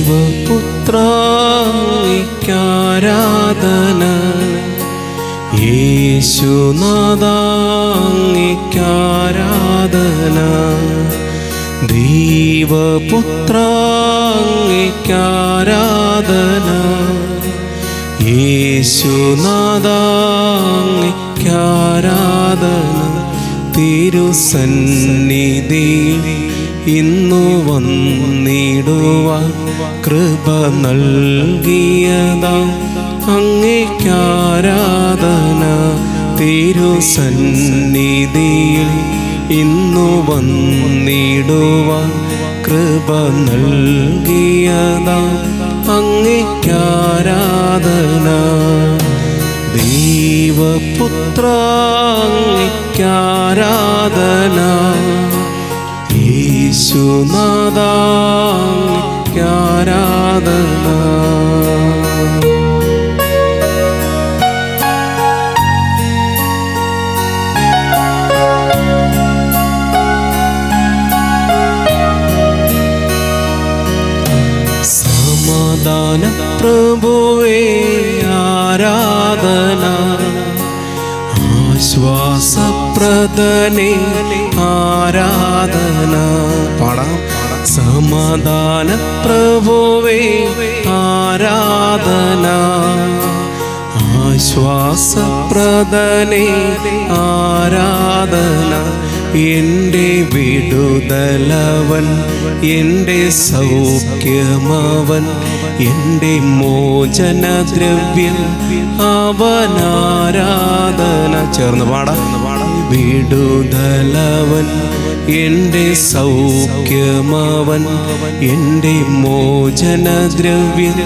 ദൈവപുത്രാരാധന, യേശുനാഥാരാധന, ദൈവപുത്രാരാധന, യേശുനാഥാരാധന. തിരുസന്നിധിയിൽ ഇന്നു വന്നിടുവാൻ കൃപ നൽകിയതാം അങ്ങേക്കാരാധന. തിരുസന്നിധിയിൽ ഇന്നു വന്നിടുവാൻ കൃപ നൽകിയതാം അങ്ങേക്കാരാധന. ദൈവപുത്രാരാധന, യേശുനാഥാരാധന. സമാധാന പ്രഭുവേ ആരാധന, ആശ്വാസപ്രദനേ ആരാധന. പാടാം. സമാധാന പ്രഭുവേ ആരാധന, ആശ്വാസപ്രദനേ ആരാധന. എൻ്റെ വിടുതലവൻ, എൻ്റെ സൗഖ്യമവൻ, എൻ്റെ മോചനദ്രവ്യം അവനാരാധന. ചേർന്ന് പാടാം. വിടുതലവൻ, എൻ്റെ സൗഖ്യമവൻ, എൻ്റെ മോചനദ്രവ്യം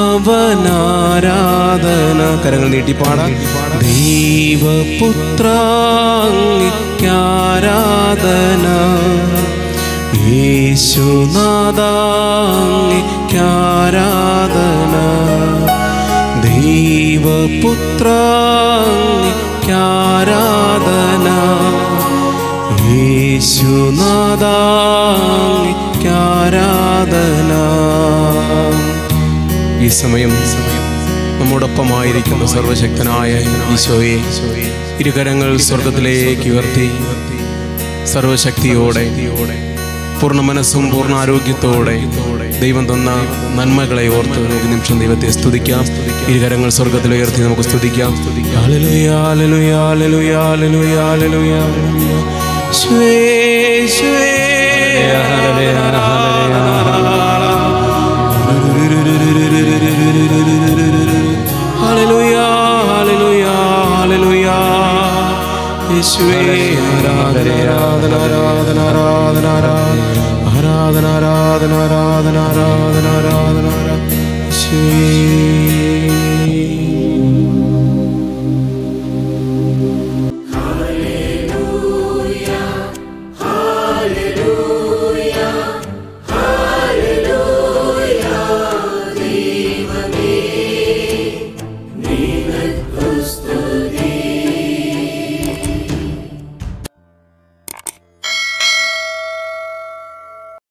അവനാരാധന. കരങ്ങൾ നീട്ടി പാടാം. ദൈവപുത്രാരാധന, യേശുനാഥാരാധന, ദൈവപുത്രാരാധന, യേശുനാഥാരാധന. ഈ സമയം നമ്മോടൊപ്പമായിരിക്കുന്ന സർവശക്തനായ ഈശോയെ ഇരുകരങ്ങൾ സ്വർഗത്തിലേക്ക് ഉയർത്തി സർവശക്തിയോടെ പൂർണ്ണ മനസ്സും പൂർണ്ണ ആരോഗ്യത്തോടെ ദൈവം തന്ന നന്മകളെ ഓർത്ത് ഒരു നിമിഷം ദൈവത്തെ സ്തുതിക്കാം. ഇരുകരങ്ങൾ സ്വർഗത്തിൽ ഉയർത്തി നമുക്ക് സ്തുതിക്കാം. ഹല്ലേലൂയ, ഹല്ലേലൂയ, ഹല്ലേലൂയ, ഹല്ലേലൂയ, ഹല്ലേലൂയ. ശ്വേ ശ്വേ ഹല്ലേലൂയ, ഹല്ലേലൂയ, ഹല്ലേലൂയ, ഹല്ലേലൂയ. യേശുവേ ആരാധന, ആരാധന, ആരാധന, ആരാധന, ആരാധന, ആരാധന, ആരാധന, ആരാധന, ആരാധന, ആരാധന. യേശുവേ